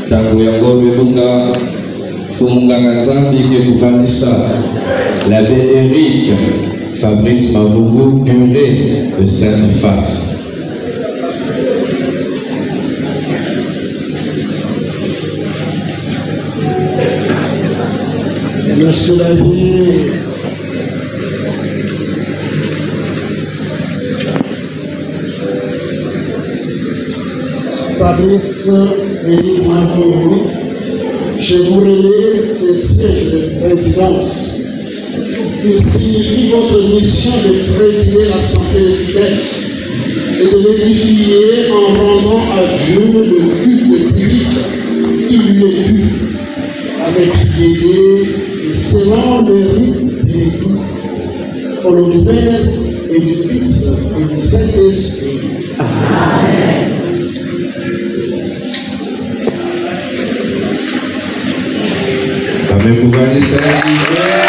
tangu ya ngome funga ngazambi ke kuvanisa la Bénérique Fabrice Mavungu purée de Sainte Face. Monsieur l'abbé, Fabrice Éric Mavungu, je vous relève ces sièges de présidence. Il signifie votre mission de présider l'Assemblée des fidèles et de l'édifier en rendant à Dieu le culte public qui lui est dû, avec piété et selon le rite de l'Église, au nom du Père et du Fils et du Saint-Esprit. Amen. Amen.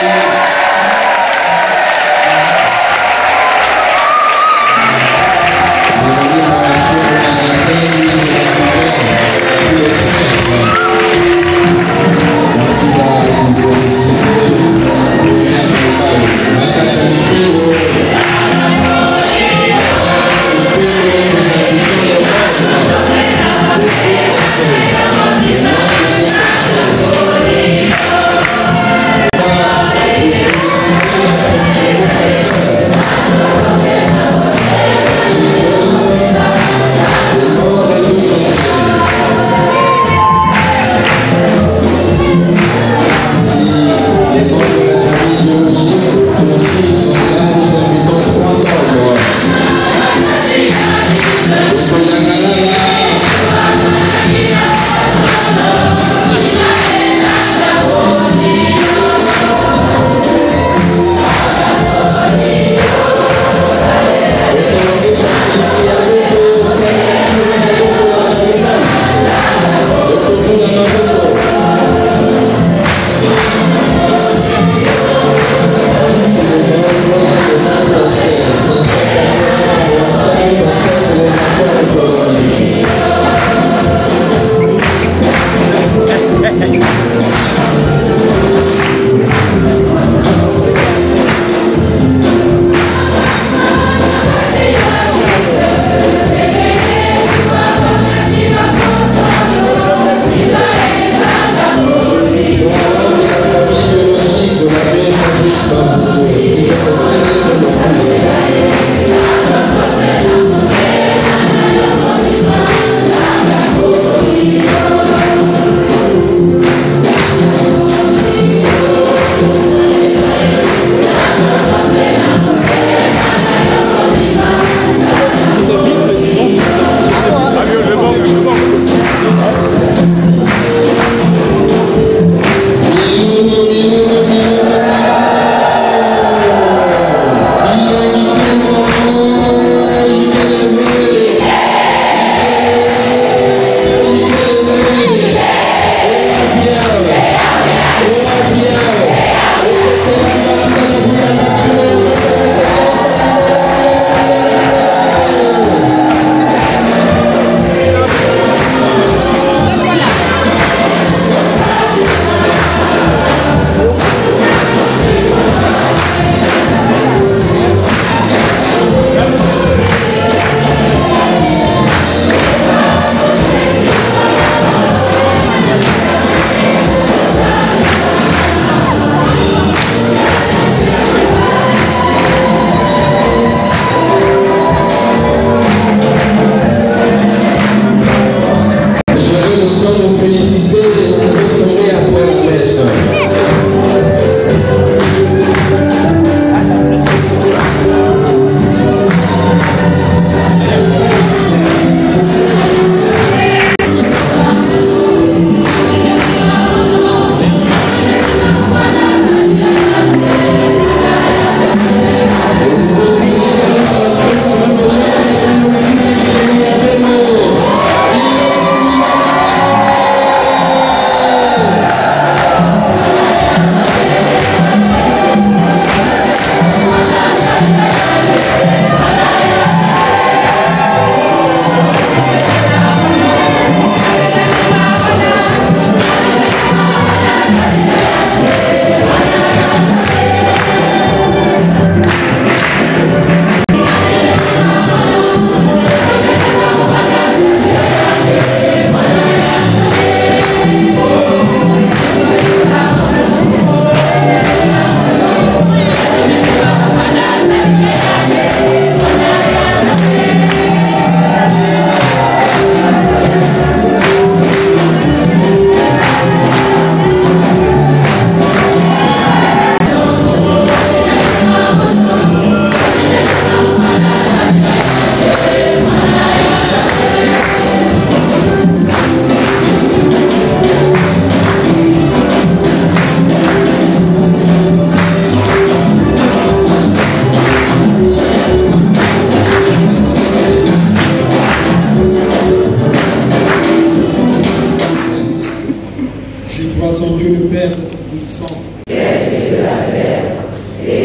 Père Tout-Puissant. Et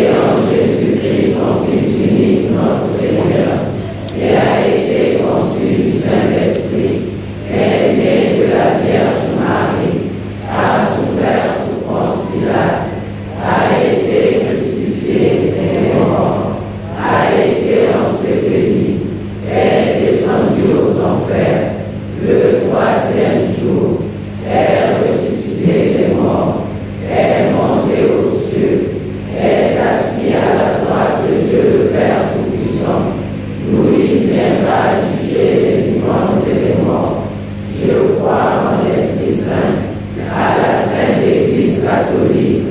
en Jésus-Christ, son Fils unique, notre Seigneur, qui a été conçu du Saint-Esprit, est né de la Vierge Marie, a souffert sous Ponce Pilate, a été crucifié et mort, a été enseveli, est descendu aux enfers, le troisième jour, est ressuscité des morts, est monté aux cieux, est assis à la droite de Dieu le Père Tout-Puissant, d'où il viendra juger les vivants et les morts. Je crois en l'Esprit Saint, à la Sainte Église catholique,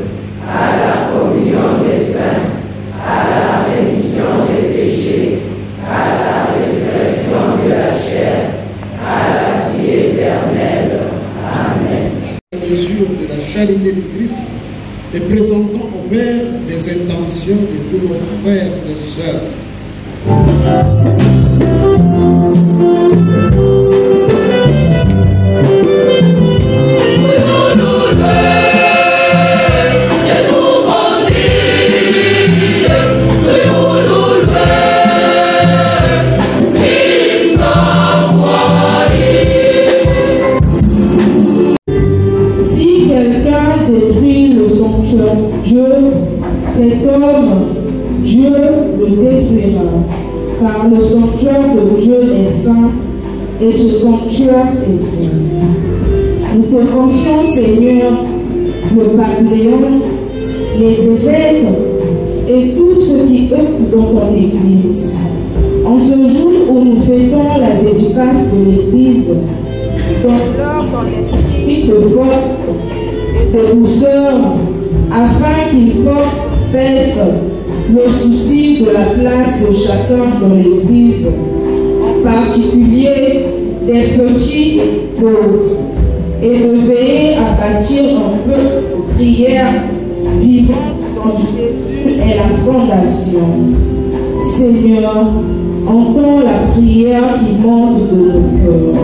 à la communion des saints, à la rémission des péchés, à la résurrection de la chair, à la vie éternelle. Amen. À mesure de la charité du Christ, et présentons au Père les intentions de tous nos frères et sœurs. Si quelqu'un détruit le sanctuaire de Dieu, cet homme, Dieu le détruira. Car le sanctuaire de Dieu est saint et ce sanctuaire c'est Dieu. Nous te confions, Seigneur, le Panthéon, les évêques et tous ceux qui œuvrent dans ton Église. En ce jour où nous fêtons la dédicace de l'Église, donne-leur ton esprit de force et de douceur, afin qu'ils portent cesse le souci de la place de chacun dans l'Église, en particulier des petits et pauvres, et de veiller à bâtir un peuple de prière vivant dont Jésus est la fondation. Seigneur, entends la prière qui monte de nos cœurs.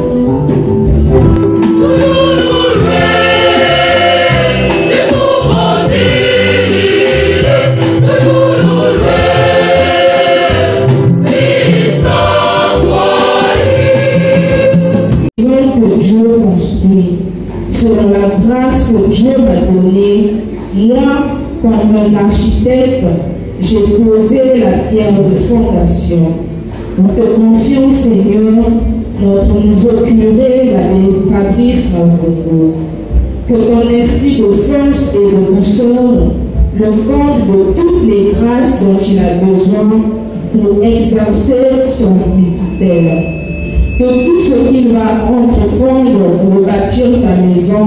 Que Dieu construit, selon la grâce que Dieu m'a donnée, moi, comme un architecte, j'ai posé la pierre de fondation. Nous te confions, Seigneur, notre nouveau curé, l'abbé Fabrice Mavungo. Que ton esprit de force et de douceur le comble de toutes les grâces dont il a besoin pour exercer son ministère. Que tout ce qu'il va entreprendre pour bâtir ta maison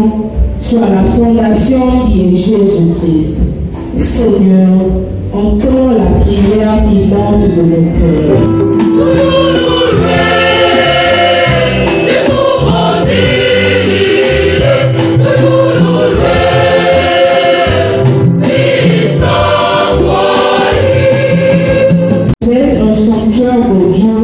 soit la fondation qui est Jésus-Christ. Seigneur, entends la prière qui monte de nos cœurs. Vous êtes un sanctuaire de Dieu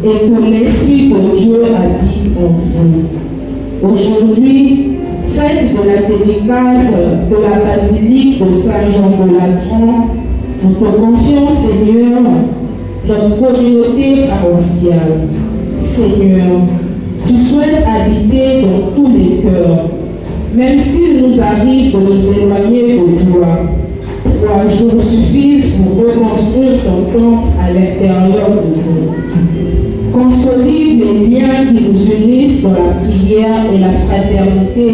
et que l'Esprit de Dieu habite en vous. Aujourd'hui, fête de la dédicace de la basilique de Saint-Jean de Latran, nous te confions, Seigneur, notre communauté paroissiale. Seigneur, tu souhaites habiter dans tous les cœurs, même s'il nous arrive de nous éloigner de toi. 3 jours suffisent pour reconstruire ton temple à l'intérieur de nous. Consolide les liens qui nous unissent dans la prière et la fraternité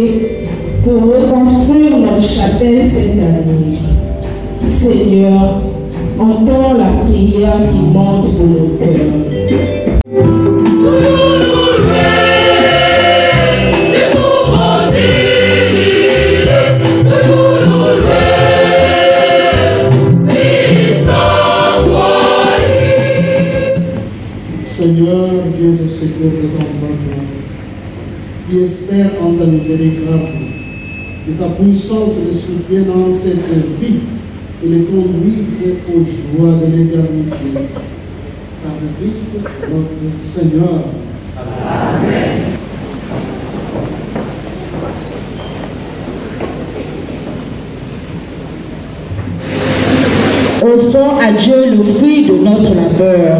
pour reconstruire notre chapelle cette année. Seigneur, entends la prière qui monte de nos cœurs. Seigneur, viens au secours de ton peuple, qui espère en ta miséricorde, que ta puissance le soutienne dans cette vie et le conduise aux joies de l'éternité. Par le Christ, notre Seigneur. Amen. offrons à Dieu le fruit de notre labeur.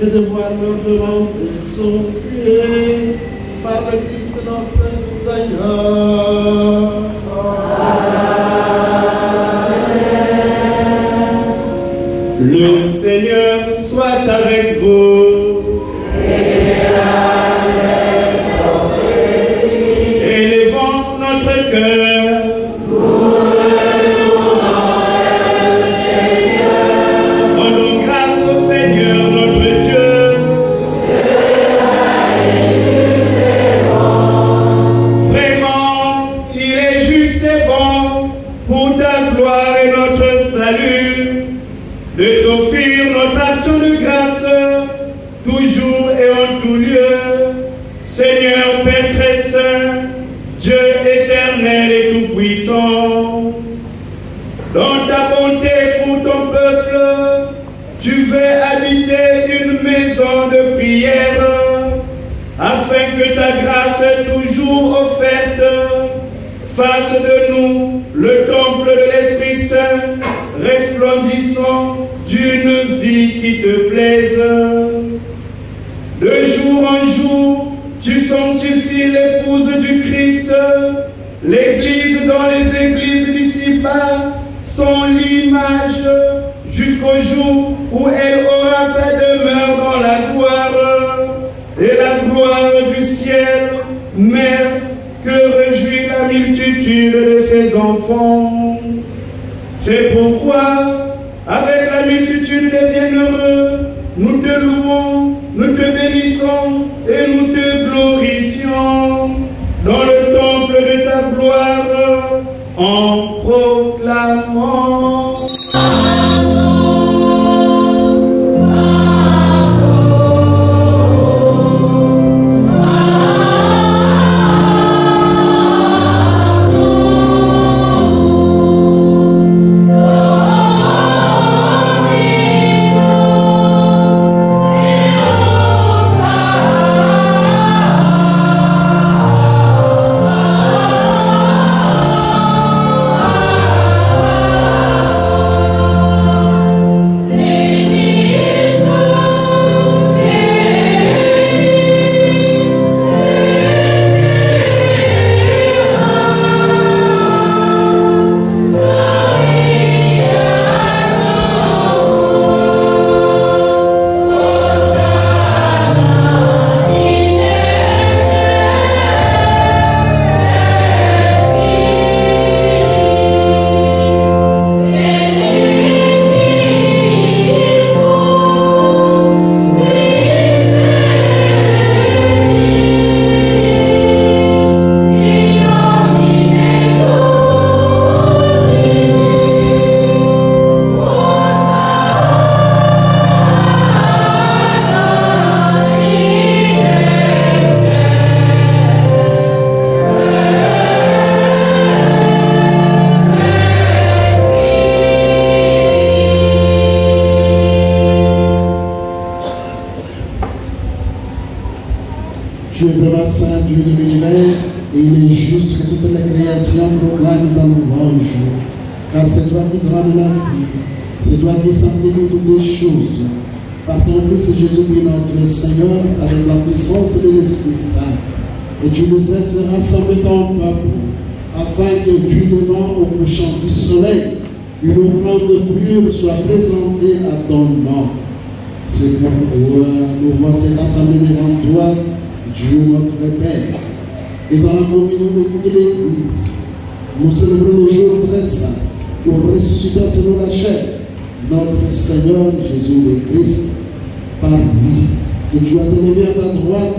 et de voir leur demande exaucée par le Christ notre Seigneur. Amen. Le Seigneur soit avec vous. Et élevons notre cœur. Rendons grâce au Seigneur notre Dieu. Vraiment, il est juste et bon pour ta gloire et notre salut de t'offrir notre action de grâce toujours et en tout lieu. Seigneur Père très saint, Dieu éternel et tout-puissant, dans ta bonté pour ton peuple, tu veux habiter une maison de prière, afin que ta grâce toujours offerte fasse de nous le temple de l'Esprit Saint, resplendissant d'une vie qui te plaise. De jour en jour, tu sanctifies l'épouse du Christ. L'Église dans les églises d'ici-bas sont l'image jusqu'au jour où elle aura sa demeure dans la gloire. Et la gloire du ciel, Mère, que réjouit la multitude de ses enfants. C'est pourquoi, avec la multitude des bienheureux, nous te louons, nous te bénissons et nous te glorifions dans le temple de ta gloire en proclamant. Tu es vraiment saint, Dieu de l'univers, et il est juste que toute la création proclame ta louange. Car c'est toi qui donnes la vie, c'est toi qui sanctifie toutes les choses. Par ton Fils Jésus-Christ notre Seigneur, avec la puissance de l'Esprit Saint. Et tu nous laisses rassembler ton peuple, afin que du devant au couchant du soleil, une offrande pure soit présentée à ton nom. C'est pourquoi nous voici rassemblés devant toi, Dieu notre Père. Et dans la communion de toute l'Église, nous célébrons le jour très saint, pour ressusciter selon la chair, notre Seigneur Jésus le Christ. Par lui, que tu as élevé à ta droite,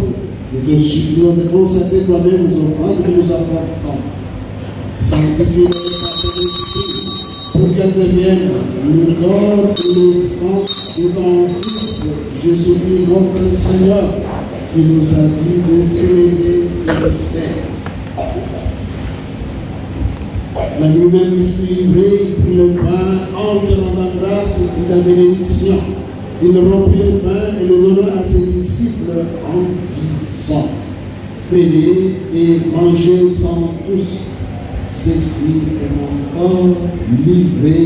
nous te supplions de consacrer toi-même aux offrandes que nous apportons. Sanctifie-les par ton esprit, pour qu'elles deviennent le corps et le sang de ton Fils, Jésus-Christ notre Seigneur, qui nous a dit de célébrer ces mystères. La nuit même il fut livré, il prit le pain, entre dans la grâce et prit la bénédiction. Il rompit le pain et le donna à ses disciples en disant: prenez et mangez-en tous. Ceci est mon corps livré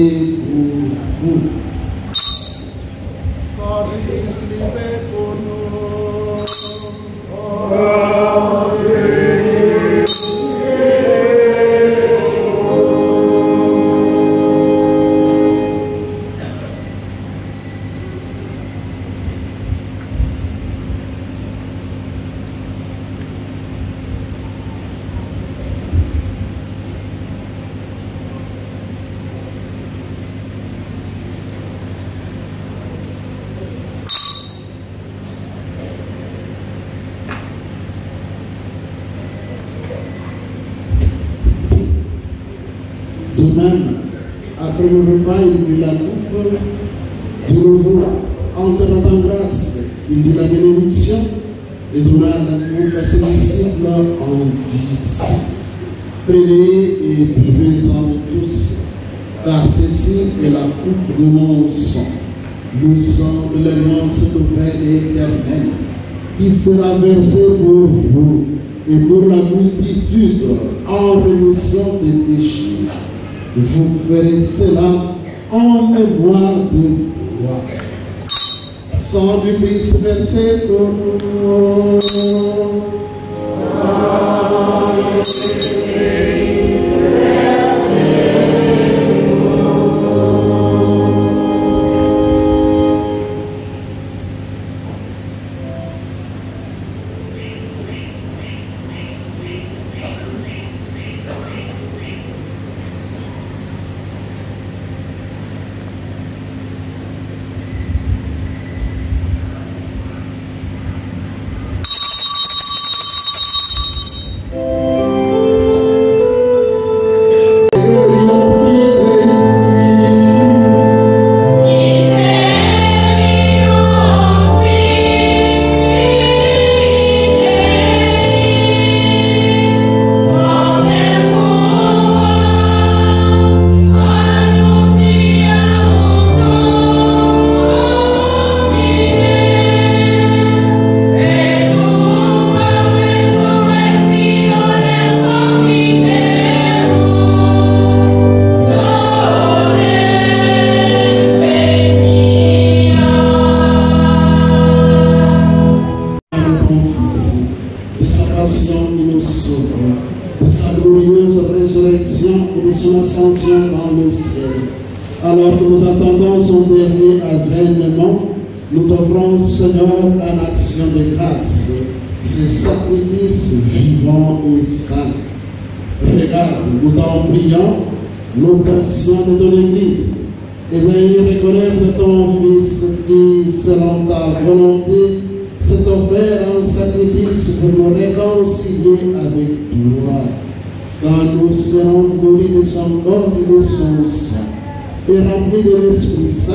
pour vous. Corps de Christ livré pour nous. le repas, il prit la coupe. De nouveau, en te rendant grâce, il dit la bénédiction et donna la coupe à ses disciples en disant: prenez et buvez-en tous, car ceci est la coupe de mon sang, le sang de l'alliance nouvelle et éternelle, qui sera versé pour vous et pour la multitude en rémission des péchés. Vous ferez cela en mémoire de moi. Sang du Christ versé pour nous. Alors que nous attendons son dernier avènement, nous t'offrons, Seigneur, en action de grâce, ces sacrifices vivants et saints. Regarde, nous t'en prions, l'oppression de ton Église, et veuille reconnaître ton Fils qui, selon ta volonté, s'est offert en sacrifice pour nous réconcilier avec toi. Quand nous serons nourris de son corps et de son sang, et remplis de l'Esprit Saint,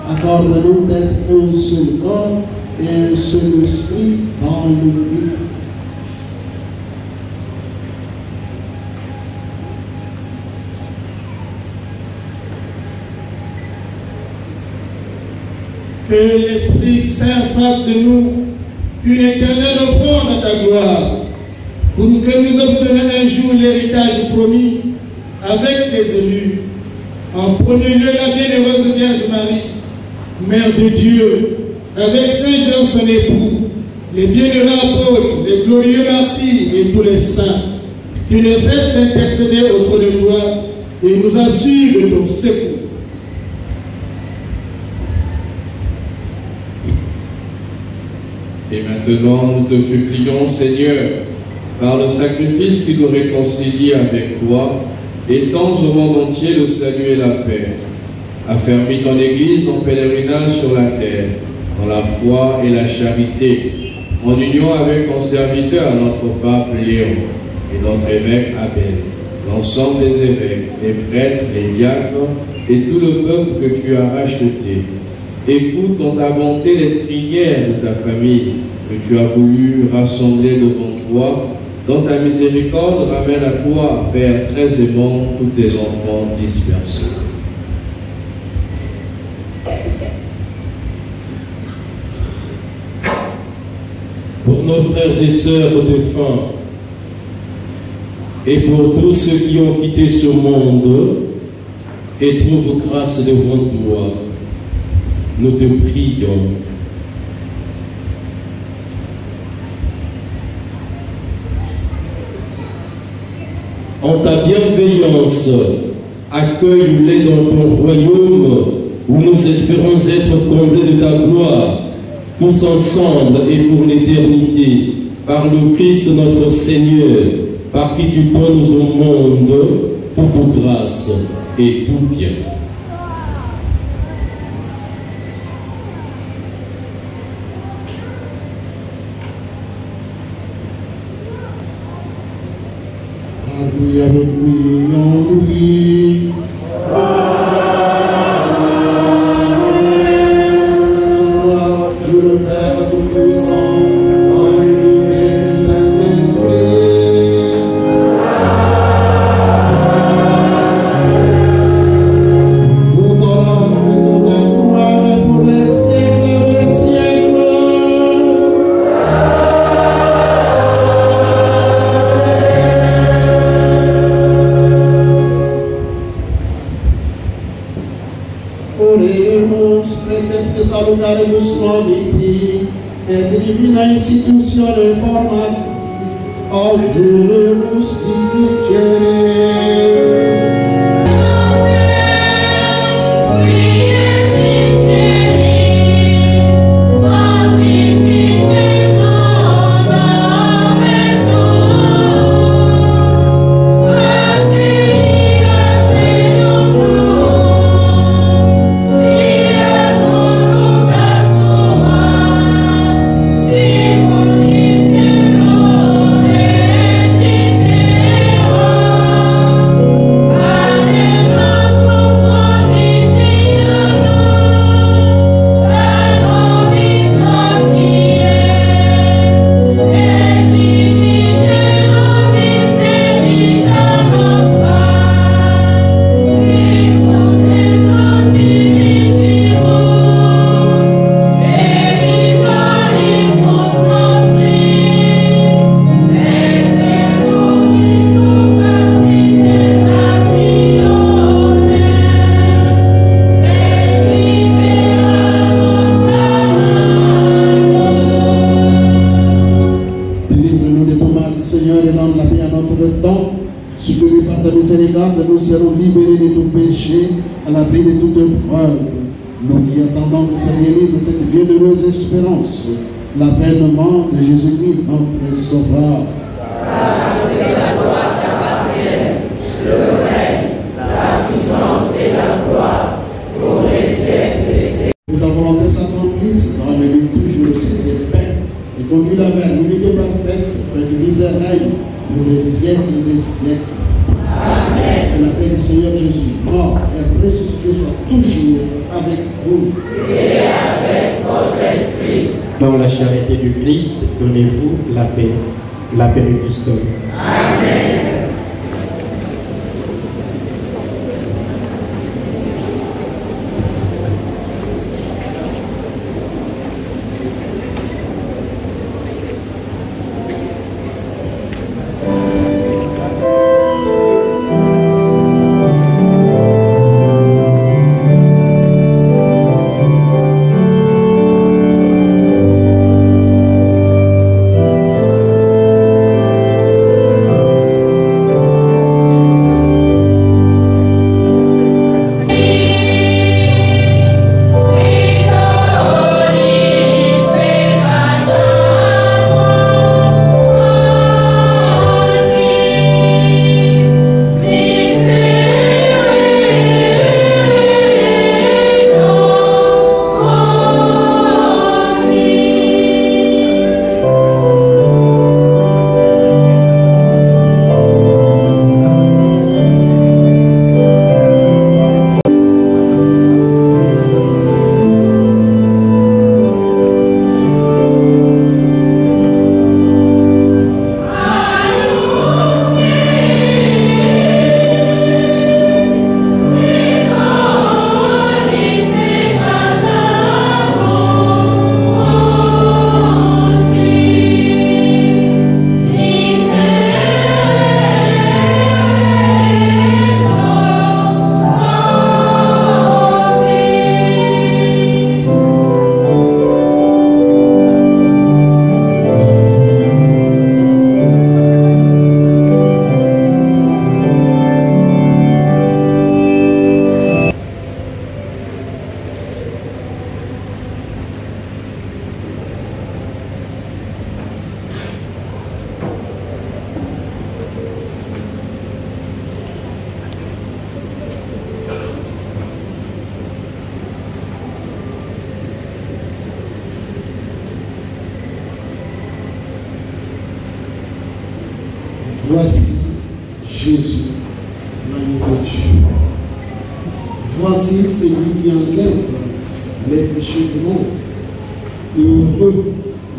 accorde-nous d'être un seul corps et un seul esprit dans le Christ. Que l'Esprit Saint fasse de nous une éternelle offrande à ta gloire, pour que nous obtenions un jour l'héritage promis avec les élus. En premier lieu, la bienheureuse Vierge Marie, Mère de Dieu, avec Saint Jean son époux, les bienheureux apôtres, les glorieux martyrs et tous les saints, qui ne cessent d'intercéder auprès de toi et nous assurent de ton secours. Et maintenant, nous te supplions, Seigneur, par le sacrifice qui nous réconcilie avec toi, étends au monde entier le salut et la paix. Affermis ton Église en pèlerinage sur la terre, dans la foi et la charité, en union avec ton serviteur, notre pape Léon, et notre évêque Abel, l'ensemble des évêques, les prêtres, les diacres, et tout le peuple que tu as racheté. Écoute en ta bonté les prières de ta famille, que tu as voulu rassembler devant toi. Dans ta miséricorde, ramène à toi, Père très aimant, tous tes enfants dispersés. Pour nos frères et sœurs défunts, et pour tous ceux qui ont quitté ce monde et trouvent grâce devant toi, nous te prions. En ta bienveillance, accueille-les dans ton royaume où nous espérons être comblés de ta gloire, tous ensemble et pour l'éternité, par le Christ notre Seigneur, par qui tu donnes au monde toute grâce et tout bien. Alléluia, avec lui, en lui. spirituality and the divine institution informative of Deus nous serons libérés de tout péché, à l'abri de toute épreuve. Nous qui attendons que se réalise cette bienheureuse espérance, l'avènement de Jésus-Christ, notre Sauveur. Grâce et la gloire t'appartiennent, le règne, la puissance et la gloire, pour les siècles des siècles. Que ta volonté s'accomplisse dans le but toujours aussi de paix, et conduis-la vers l'unité parfaite, près du misérable, pour les siècles des siècles. Amen. Que la paix du Seigneur Jésus, mort et ressuscité, soit toujours avec vous. Et avec votre esprit. Dans la charité du Christ, donnez-vous la paix de Christ. Amen. Voici Jésus, l'agneau de Dieu. Voici celui qui enlève les péchés du monde. Heureux,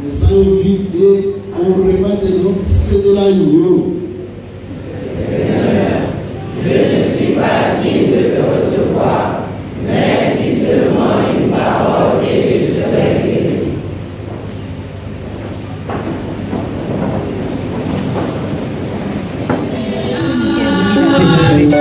les invités au repas de noces de l'agneau. Seigneur, je ne suis pas digne de te recevoir, mais dis seulement une parole et je serai guéri. Avec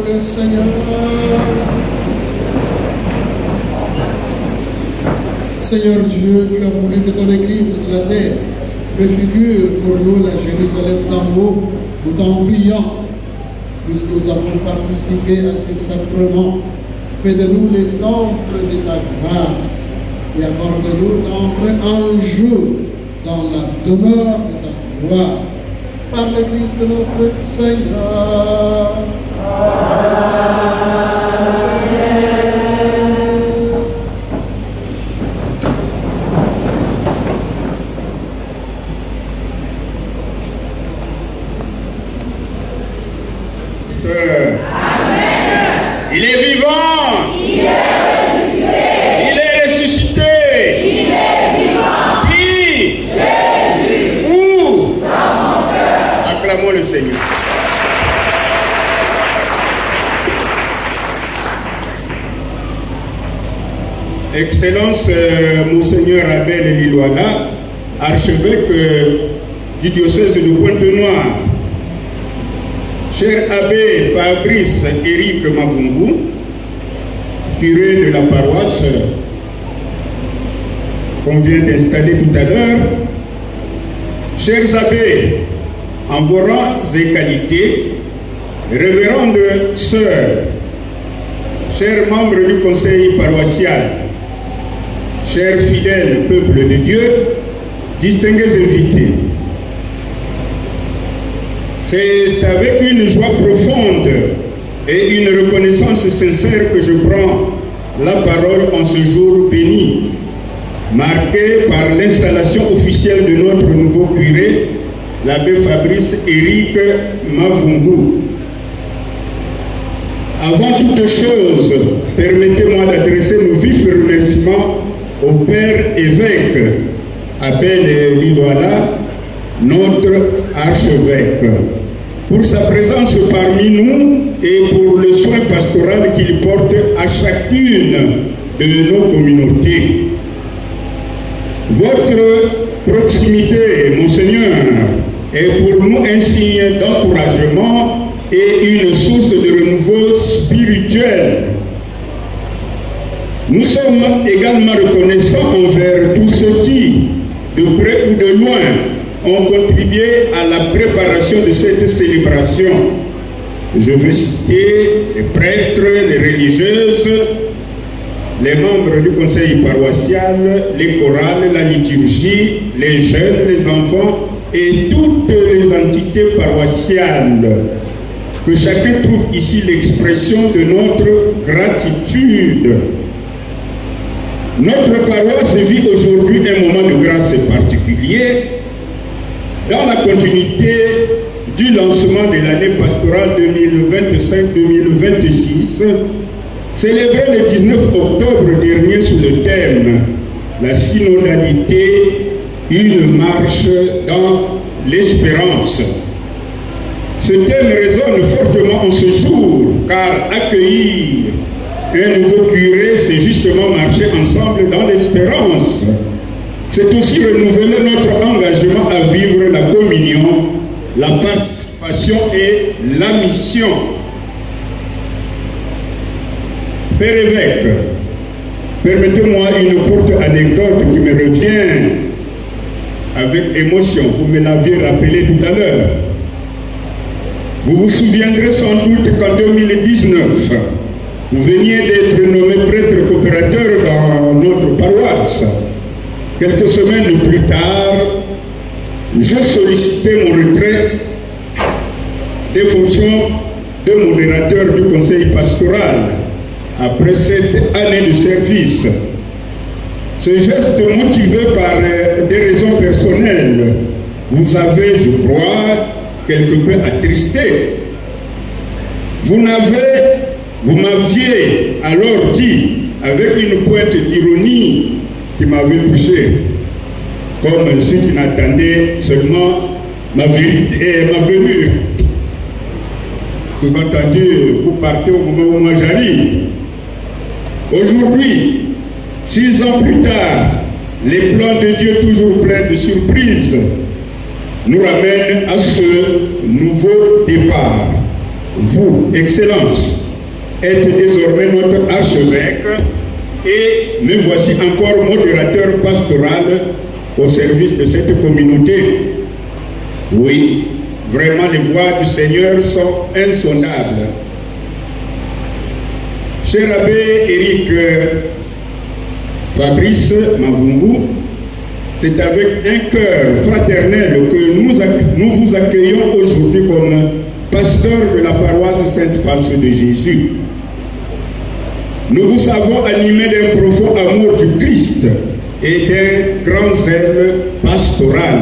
le Seigneur. Seigneur Dieu, tu as voulu que ton Église de la terre préfigure pour nous la Jérusalem d'en haut. Nous t'en prions, puisque nous avons participé à ces sacrements. Fais de nous les temples de ta grâce et accorde-nous d'entrer un jour dans la demeure de ta gloire. Par le Christ notre Seigneur. Il est vivant. Il est ressuscité. Il est ressuscité. Il est vivant. Qui? Jésus. Où? Dans mon cœur. Acclamons le Seigneur. Excellence, Monseigneur Abel Lilwana, archevêque du diocèse de Pointe-Noire. Cher abbé Fabrice Éric Mavungu, curé de la paroisse qu'on vient d'installer tout à l'heure, chers abbés, en vos rangs et qualités, révérendes sœurs, chers membres du conseil paroissial, chers fidèles peuple de Dieu, distingués invités, c'est avec une joie profonde et une reconnaissance sincère que je prends la parole en ce jour béni, marqué par l'installation officielle de notre nouveau curé, l'abbé Fabrice Éric Mavungu. Avant toute chose, permettez-moi d'adresser nos vifs remerciements au Père évêque Abel Lilwana, notre archevêque, pour sa présence parmi nous et pour le soin pastoral qu'il porte à chacune de nos communautés. Votre proximité, Monseigneur, est pour nous un signe d'encouragement et une source de renouveau spirituel. Nous sommes également reconnaissants envers tous ceux qui, de près ou de loin, ont contribué à la préparation de cette célébration. Je veux citer les prêtres, les religieuses, les membres du conseil paroissial, les chorales, la liturgie, les jeunes, les enfants et toutes les entités paroissiales. Que chacun trouve ici l'expression de notre gratitude. Notre paroisse vit aujourd'hui un moment de grâce particulier dans la continuité du lancement de l'année pastorale 2025-2026, célébré le 19 octobre dernier sous le thème « La synodalité, une marche dans l'espérance ». Ce thème résonne fortement en ce jour, car accueillir un nouveau curé, c'est justement marcher ensemble dans l'espérance. C'est aussi renouveler notre engagement à vivre la communion, la participation et la mission. Père évêque, permettez-moi une courte anecdote qui me revient avec émotion. Vous me l'aviez rappelé tout à l'heure. Vous vous souviendrez sans doute qu'en 2019, vous veniez d'être nommé prêtre coopérateur dans notre paroisse. Quelques semaines plus tard, je sollicitais mon retrait des fonctions de modérateur du conseil pastoral après cette année de service. Ce geste motivé par des raisons personnelles vous avez, je crois, quelque peu attristé. Vous m'aviez alors dit, avec une pointe d'ironie qui m'avait touché, comme ceux qui n'attendaient seulement ma vérité et ma venue. Sous-entendu, vous partez au moment où moi j'arrive. Aujourd'hui, 6 ans plus tard, les plans de Dieu toujours pleins de surprises nous ramènent à ce nouveau départ. Vous, Excellence, êtes désormais notre archevêque et me voici encore modérateur pastoral au service de cette communauté. Oui, vraiment les voies du Seigneur sont insondables. Cher abbé Éric Fabrice Mavungu, c'est avec un cœur fraternel que nous vous accueillons aujourd'hui comme pasteur de la paroisse Sainte-Face de Jésus. Nous vous savons animés d'un profond amour du Christ et d'un grand zèle pastoral.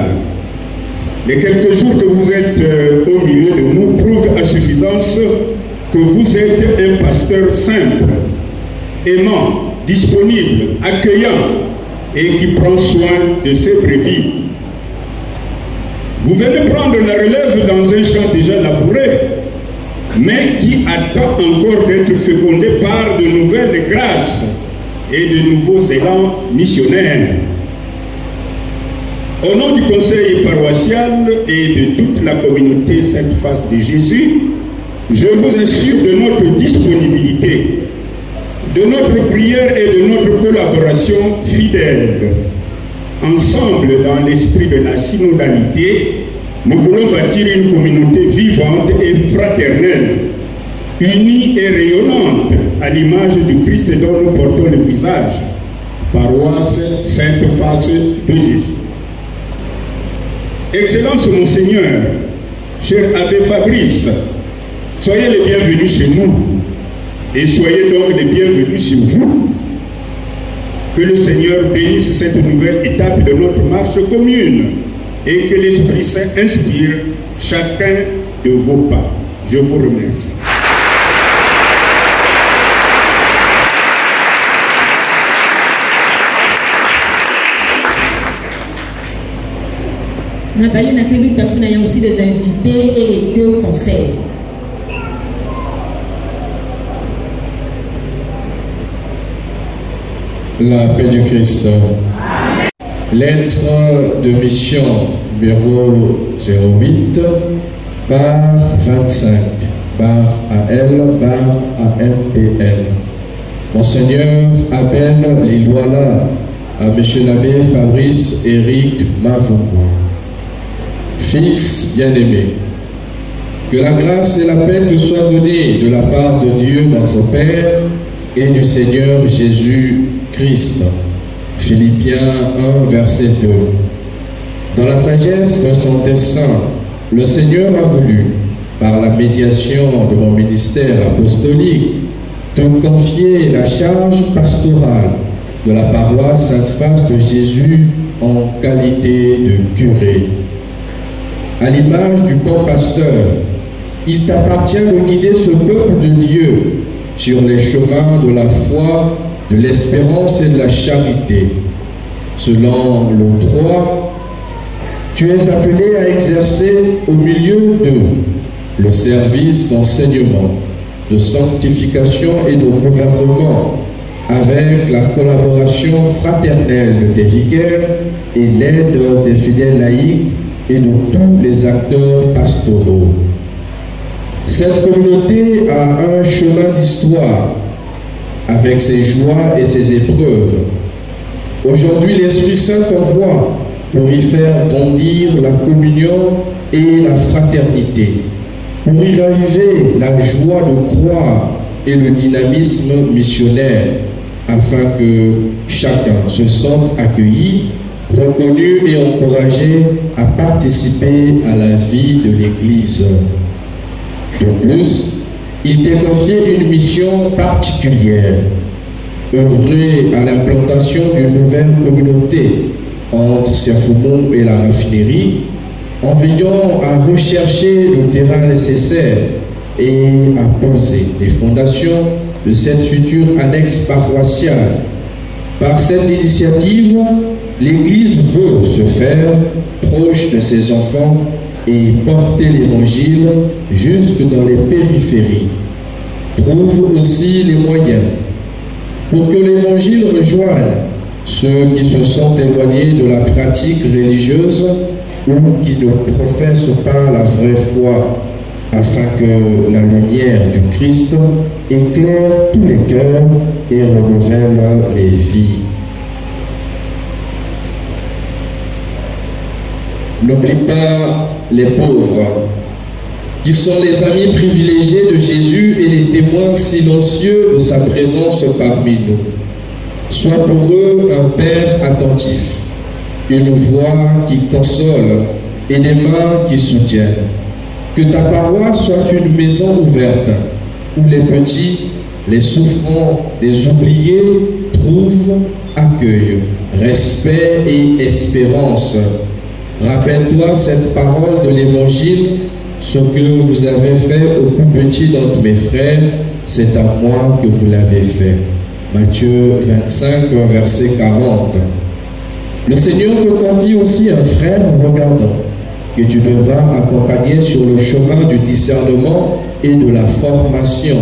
Les quelques jours que vous êtes au milieu de nous prouvent à suffisance que vous êtes un pasteur simple, aimant, disponible, accueillant et qui prend soin de ses brebis. Vous venez prendre la relève dans un champ déjà labouré, mais qui attend encore d'être fécondé par de nouvelles grâces et de nouveaux élans missionnaires. Au nom du conseil paroissial et de toute la communauté Sainte-Face de Jésus, je vous assure de notre disponibilité, de notre prière et de notre collaboration fidèle. Ensemble, dans l'esprit de la synodalité, nous voulons bâtir une communauté vivante et fraternelle, unie et rayonnante à l'image du Christ dont nous portons le visage, paroisse Sainte-Face de Jésus. Excellence Monseigneur, cher Abbé Fabrice, soyez les bienvenus chez nous et soyez donc les bienvenus chez vous. Que le Seigneur bénisse cette nouvelle étape de notre marche commune et que l'Esprit Saint inspire chacun de vos pas. Je vous remercie. Il y a aussi des invités et les deux conseils. La paix du Christ. Lettre de mission numéro 08 par 25 par AL par AMPN. Monseigneur appelle les Lois-là à M. l'abbé Fabrice Éric Mavungu. Fils bien-aimé, que la grâce et la paix te soient données de la part de Dieu notre Père et du Seigneur Jésus-Christ. Philippiens 1, verset 2. Dans la sagesse de son dessein, le Seigneur a voulu, par la médiation de mon ministère apostolique, te confier la charge pastorale de la paroisse Sainte-Face de Jésus en qualité de curé. À l'image du bon pasteur, il t'appartient de guider ce peuple de Dieu sur les chemins de la foi, de l'espérance et de la charité. Selon le 3, tu es appelé à exercer au milieu d'eux le service d'enseignement, de sanctification et de gouvernement, avec la collaboration fraternelle de tes vicaires et l'aide des fidèles laïcs et de tous les acteurs pastoraux. Cette communauté a un chemin d'histoire avec ses joies et ses épreuves. Aujourd'hui, l'Esprit Saint t'envoie pour y faire grandir la communion et la fraternité, pour y raviver la joie de croire et le dynamisme missionnaire, afin que chacun se sente accueilli, reconnu et encouragé à participer à la vie de l'Église. De plus, il t'est confié une mission particulière, œuvrer à l'implantation d'une nouvelle communauté entre Siafoumou et la raffinerie, en veillant à rechercher le terrain nécessaire et à poser les fondations de cette future annexe paroissiale. Par cette initiative, l'Église veut se faire proche de ses enfants et porter l'Évangile jusque dans les périphéries. Trouve aussi les moyens pour que l'Évangile rejoigne ceux qui se sont éloignés de la pratique religieuse ou qui ne professent pas la vraie foi. afin que la lumière du Christ éclaire tous les cœurs et renouvelle les vies. N'oublie pas les pauvres, qui sont les amis privilégiés de Jésus et les témoins silencieux de sa présence parmi nous. Sois pour eux un Père attentif, une voix qui console et des mains qui soutiennent. Que ta paroisse soit une maison ouverte, où les petits, les souffrants, les oubliés trouvent accueil, respect et espérance. Rappelle-toi cette parole de l'Évangile: ce que vous avez fait au plus petit d'entre mes frères, c'est à moi que vous l'avez fait. Matthieu 25, verset 40. Le Seigneur te confie aussi un frère regardant, que tu devras accompagner sur le chemin du discernement et de la formation.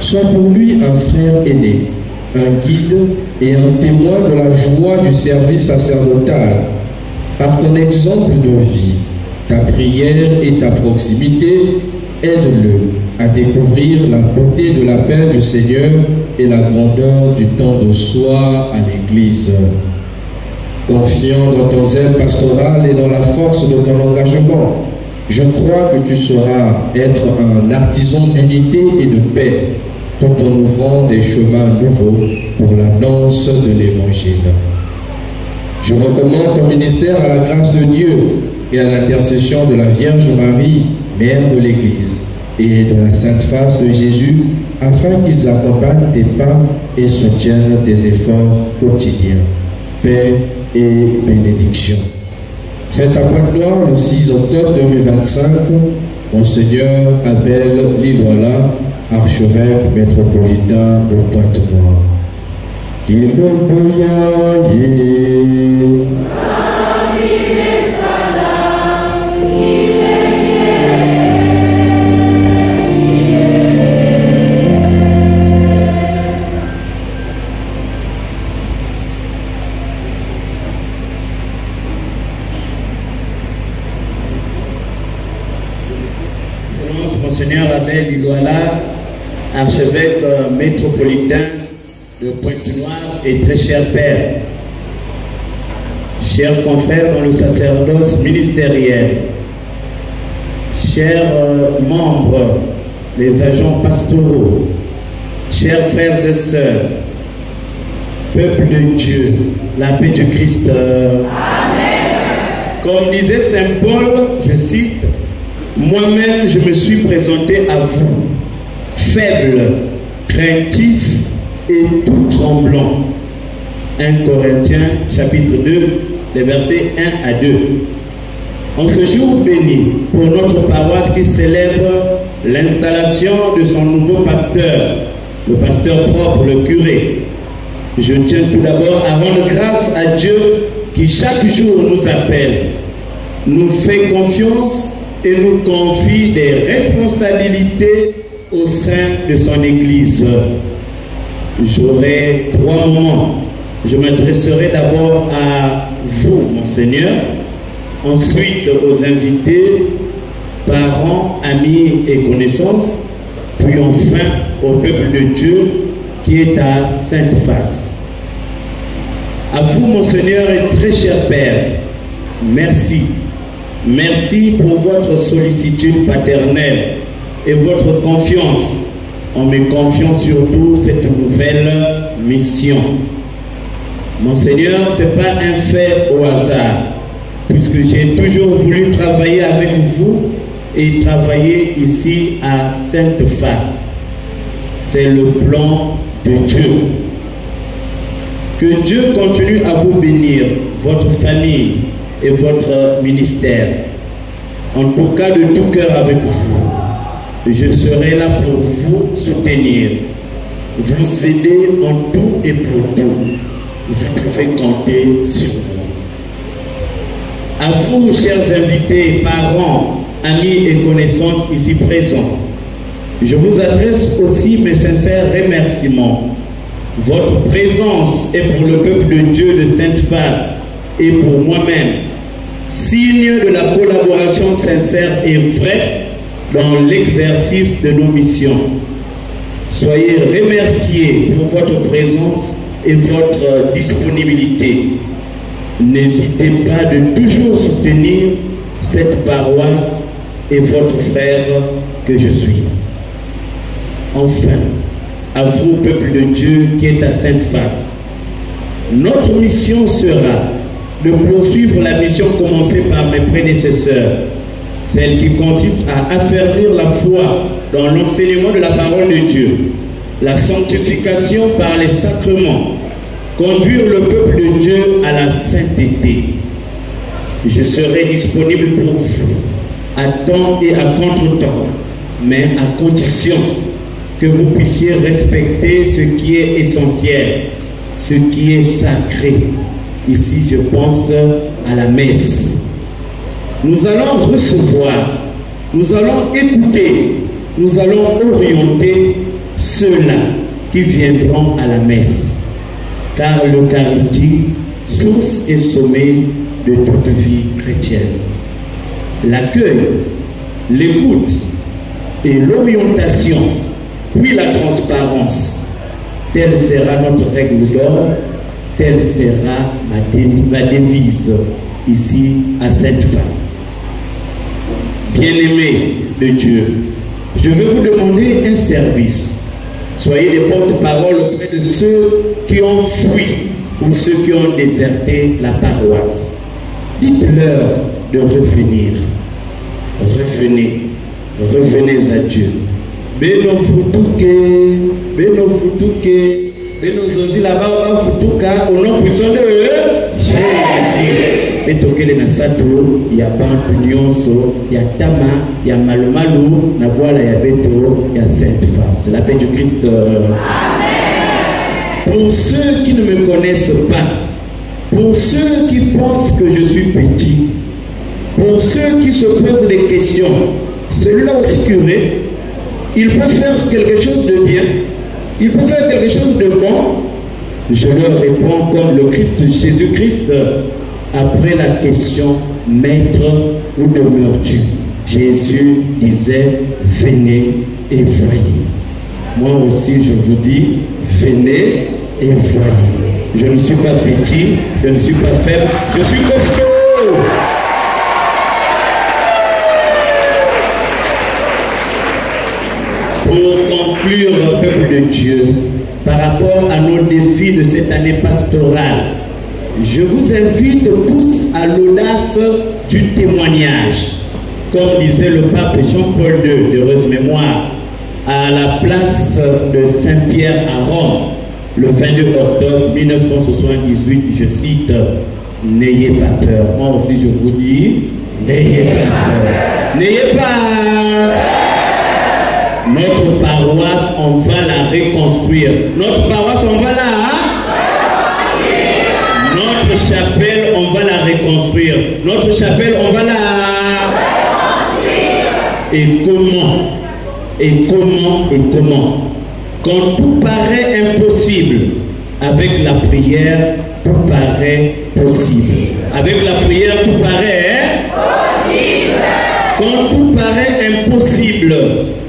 Sois pour lui un frère aîné, un guide et un témoin de la joie du service sacerdotal. Par ton exemple de vie, ta prière et ta proximité, aide-le à découvrir la beauté de l'appel du Seigneur et la grandeur du don de soi à l'Église. Confiant dans ton zèle pastoral et dans la force de ton engagement, je crois que tu sauras être un artisan d'unité et de paix, tout en ouvrant des chemins nouveaux pour l'annonce de l'Évangile. Je recommande ton ministère à la grâce de Dieu et à l'intercession de la Vierge Marie, Mère de l'Église, et de la Sainte Face de Jésus, afin qu'ils accompagnent tes pas et soutiennent tes efforts quotidiens. Paix et bénédiction. Fête à Pointe-Noire le 6 octobre 2025, Monseigneur Abel Libola, archevêque métropolitain de Pointe-Noire. Qu'il le Monseigneur Abel Libola, archevêque métropolitain de Pointe-Noire et très cher Père, chers confrères dans le sacerdoce ministériel, chers membres, les agents pastoraux, chers frères et sœurs, peuple de Dieu, la paix du Christ. Amen. Comme disait Saint Paul, je cite, « Moi-même, je me suis présenté à vous, faible, craintif et tout tremblant. » 1 Corinthiens, chapitre 2, les versets 1 à 2. En ce jour béni, pour notre paroisse qui célèbre l'installation de son nouveau pasteur, le pasteur propre, le curé, je tiens tout d'abord à rendre grâce à Dieu qui chaque jour nous appelle, nous fait confiance et nous confie des responsabilités au sein de son Église. J'aurai 3 moments. Je m'adresserai d'abord à vous, Monseigneur, ensuite aux invités, parents, amis et connaissances, puis enfin au peuple de Dieu qui est à Sainte-Face. À vous, Monseigneur et très cher Père, merci. Merci pour votre sollicitude paternelle et votre confiance en me confiant surtout cette nouvelle mission. Monseigneur, ce n'est pas un fait au hasard, puisque j'ai toujours voulu travailler avec vous et travailler ici à Sainte-Face. C'est le plan de Dieu. Que Dieu continue à vous bénir, votre famille et votre ministère. En tout cas, de tout cœur avec vous. Je serai là pour vous soutenir, vous aider en tout et pour tout. Vous pouvez compter sur moi. À vous, chers invités, parents, amis et connaissances ici présents, je vous adresse aussi mes sincères remerciements. Votre présence est pour le peuple de Dieu de Sainte-Face et pour moi-même signe de la collaboration sincère et vraie dans l'exercice de nos missions. Soyez remerciés pour votre présence et votre disponibilité. N'hésitez pas de toujours soutenir cette paroisse et votre frère que je suis. Enfin, à vous, peuple de Dieu qui est à Sainte-Face, notre mission sera de poursuivre la mission commencée par mes prédécesseurs, celle qui consiste à affermir la foi dans l'enseignement de la parole de Dieu, la sanctification par les sacrements, conduire le peuple de Dieu à la sainteté. Je serai disponible pour vous, à temps et à contre-temps, mais à condition que vous puissiez respecter ce qui est essentiel, ce qui est sacré. Ici, je pense à la messe. Nous allons recevoir, nous allons écouter, nous allons orienter ceux-là qui viendront à la messe. Car l'Eucharistie, source et sommet de toute vie chrétienne. L'accueil, l'écoute et l'orientation, puis la transparence, telle sera notre règle d'or, telle sera ma devise ici à Sainte-Face. Bien-aimés de Dieu, je vais vous demander un service. Soyez des porte-parole auprès de ceux qui ont fui ou ceux qui ont déserté la paroisse. Dites-leur de revenir. Revenez à Dieu. Beno futuke, beno zozi là-bas, futuka, au nom puissant de Jésus. Et tokele na sato, ya bantu nyonso, ya tama, ya malumalu, na voilà ya beto, ya Sainte-Face. La paix du Christ. Amen. Pour ceux qui ne me connaissent pas, pour ceux qui pensent que je suis petit, pour ceux qui se posent des questions, celui-là aussi curé, il peut faire quelque chose de bien, il peut faire quelque chose de bon. Je leur réponds comme le Christ, Jésus-Christ, après la question, Maître, où demeures-tu? Jésus disait, venez et voyez. Moi aussi, je vous dis, venez et voyez. Je ne suis pas petit, je ne suis pas faible, je suis costaud. Pour conclure, peuple de Dieu, par rapport à nos défis de cette année pastorale, je vous invite tous à l'audace du témoignage. Comme disait le pape Jean-Paul II, d'heureuse mémoire, à la place de Saint-Pierre à Rome, le 22 octobre 1978, je cite, « N'ayez pas peur ». Moi aussi je vous dis, n'ayez pas peur. N'ayez pas. Notre paroisse, on va la reconstruire. Notre paroisse, on va la reconstruire. Notre chapelle, on va la reconstruire. Notre chapelle, on va la reconstruire. Et comment? Et comment? Et comment? Quand tout paraît impossible, avec la prière, tout paraît possible. Avec la prière, tout paraît possible. Quand tout paraît impossible,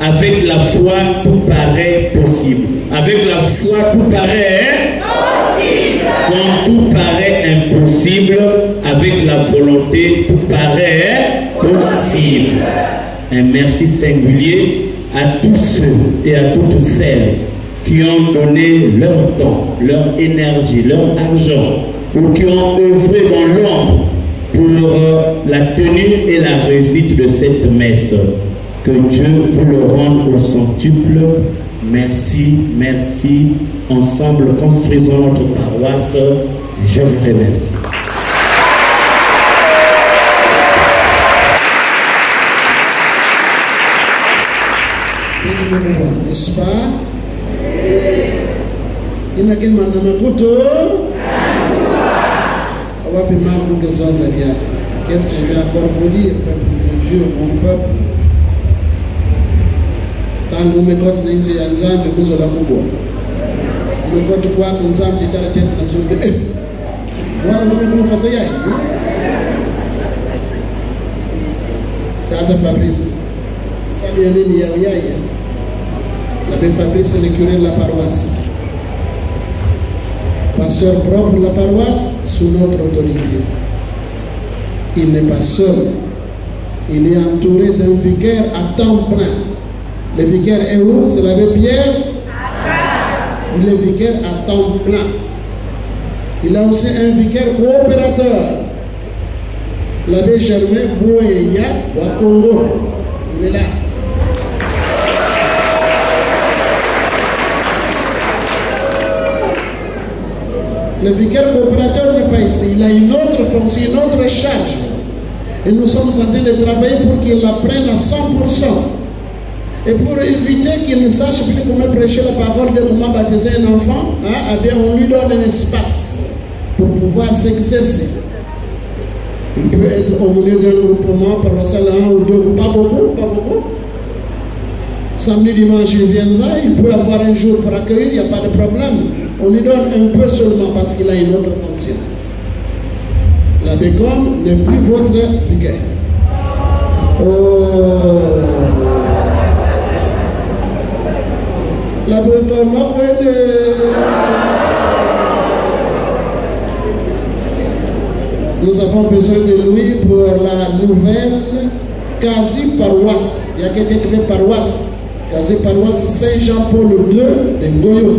avec la foi, tout paraît possible. Avec la foi, tout paraît possible. Quand tout paraît impossible, avec la volonté, tout paraît possible. Un merci singulier à tous ceux et à toutes celles qui ont donné leur temps, leur énergie, leur argent, ou qui ont œuvré dans l'ombre pour la tenue et la réussite de cette messe. Que Dieu vous le rende au centuple. Merci, merci. Ensemble, construisons notre paroisse. Je vous remercie. N'est-ce pas? Il y a quelqu'un qui m'a dit qu'est-ce que je vais encore vous dire, peuple de Dieu, mon peuple? Tant que vous me comptez, vous avez un zam, vous avez un kubwa. Vous me comptez quoi, un zam, vous avez un tête, vous avez un zam. Voilà, vous me comptez face à y'a. Tata Fabrice, L'abbé Fabrice est le curé de la paroisse. Pasteur propre de la paroisse, sous notre autorité. Il n'est pas seul. Il est entouré d'un vicaire à temps plein. Le vicaire est où? C'est l'abbé Pierre. Il est vicaire à temps plein. Il a aussi un vicaire coopérateur. L'abbé Germain Bouéya au Congo. Il est là. Le vicaire coopérateur n'est pas ici. Il a une autre fonction, une autre charge. Et nous sommes en train de travailler pour qu'il la prenne à 100%. Et pour éviter qu'il ne sache plus comment prêcher la parole de comment baptiser un enfant, eh bien on lui donne un espace pour pouvoir s'exercer. Il peut être au milieu d'un groupement, paroissial, un ou deux, pas beaucoup, pas beaucoup. Samedi, dimanche, il viendra, il peut avoir un jour pour accueillir, il n'y a pas de problème. On lui donne un peu seulement parce qu'il a une autre fonction. L'abbé Com n'est plus votre vicaire. Oh. L'abbé Com, nous avons besoin de lui pour la nouvelle quasi-paroisse. Il y a quelqu'un qui fait paroisse. Quasi-paroisse Saint-Jean-Paul II de Ngoyo.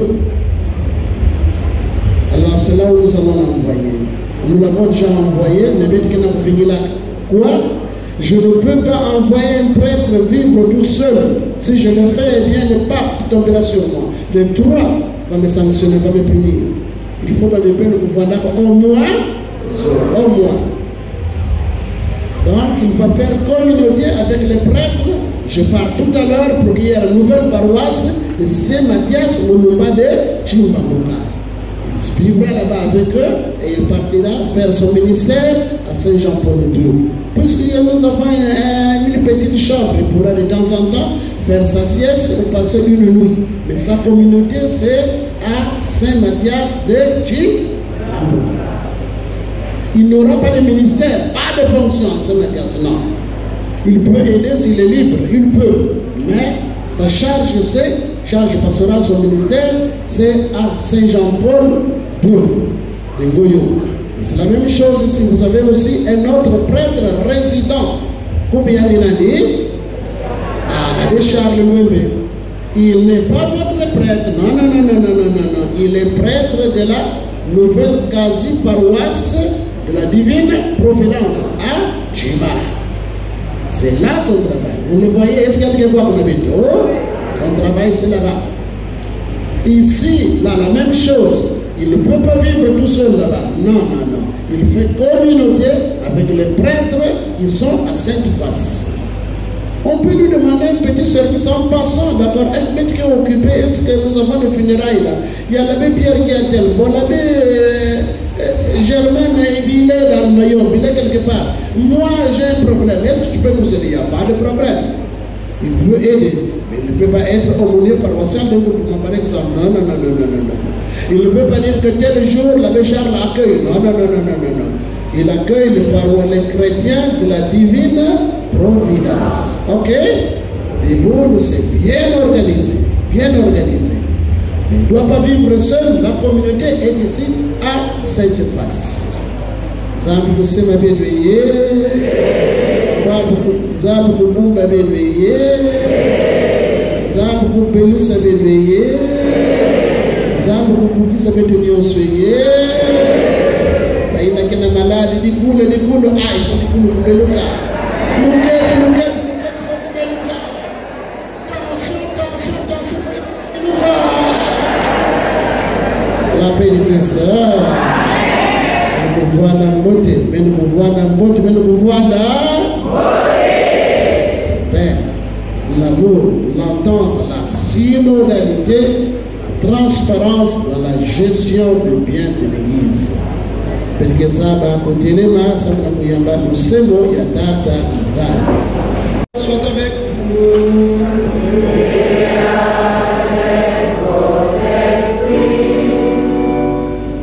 Alors c'est là où nous allons l'envoyer. Nous l'avons déjà envoyé, mais maintenant qu'on a fini là. Quoi? Je ne peux pas envoyer un prêtre vivre tout seul. Si je le fais, eh bien le pape tombera sur moi. Le 3 va me sanctionner, va me punir. Il faut pas me payer le pouvoir au moins. Au moins. Donc il va faire communauté avec les prêtres. Je pars tout à l'heure pour qu'il y ait la nouvelle paroisse de Saint-Mathias au Lumba de Chimbamouka. Il se vivra là-bas avec eux et il partira faire son ministère à Saint-Jean-Paul II. Puisque nous avons une petite chambre, il pourra de temps en temps faire sa sieste ou passer une nuit. Mais sa communauté, c'est à Saint-Mathias de Chimbamouka. Il n'aura pas de ministère, pas de fonction, Saint-Mathias, non. Il peut aider s'il est libre, il peut. Mais sa charge, c'est, charge pastorale, son ministère, c'est à Saint-Jean-Paul II, de Ngoyo. Et c'est la même chose ici. Vous avez aussi un autre prêtre résident. Combien il a dit? Ah, l'abbé Charles Louembe. Il n'est pas votre prêtre. Non, non, non, non, non, non, non. Il est prêtre de la nouvelle quasi-paroisse de la divine providence à Chimara. C'est là son travail. Vous le voyez, est-ce qu'il y a quelqu'un qui habite? Oh, son travail c'est là-bas. Ici, là, la même chose. Il ne peut pas vivre tout seul là-bas. Non, non, non. Il fait communauté avec les prêtres qui sont à Sainte-Face. On peut lui demander un petit service en passant, d'accord? Un maître qui est occupé, est-ce que nous avons des funérailles là? Il y a l'abbé Pierre qui est tel. Bon, l'abbé Germain, mais il est dans le maillot, il est quelque part. Moi, j'ai un problème. Est-ce que tu peux nous aider? Il n'y a pas de problème. Il peut aider, mais il ne peut pas être aumônier paroissial d'un groupement, par exemple. Non, non, non, non, non, non, non. Il ne peut pas dire que tel jour, l'abbé Charles accueille. Non, non, non, non, non, non, non. Il accueille les chrétiens de la divine providence. Ok? Et bon, c'est bien organisé. Bien organisé. Il ne doit pas vivre seul. La communauté est ici à Sainte-Face. Zambu Sema Bedweye. Zambu Bumba Bedweye. Zambu Pelus Bedweye. Zambu Fuki Sabetunio Sweye. Il y a des malades, des coules, ah, il faut des coules pour le cas. La paix du Christ. Nous pouvons la beauté, mais nous pouvons la beauté, mais nous pouvons la paix, l'amour, l'entente, la synodalité, la transparence dans la gestion des biens de l'Église. Perché saba continuema sabna kuyamba lusemo ya data izali. Soit avec vous.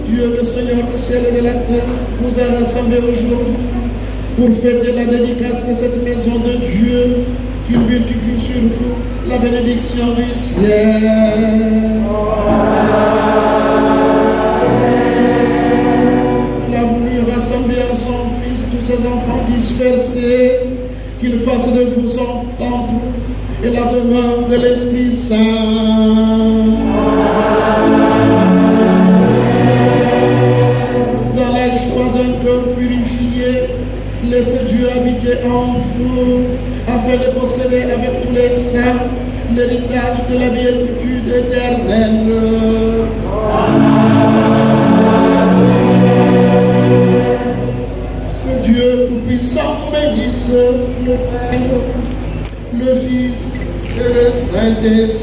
Dieu le Seigneur du ciel et de la terre vous a rassemblés aujourd'hui pour fêter la dédicace de cette maison de Dieu qui multiplie sur la bénédiction du ciel. Il a voulu rassembler en son Fils tous ses enfants dispersés, qu'il fasse de vous son temple et la demeure de l'Esprit Saint. Dans la joie d'un cœur purifié, laissez Dieu habiter en vous, afin de posséder avec tous les saints l'héritage de la béatitude éternelle. Que Dieu Tout-Puissant bénisse le Père, le Fils et le Saint-Esprit.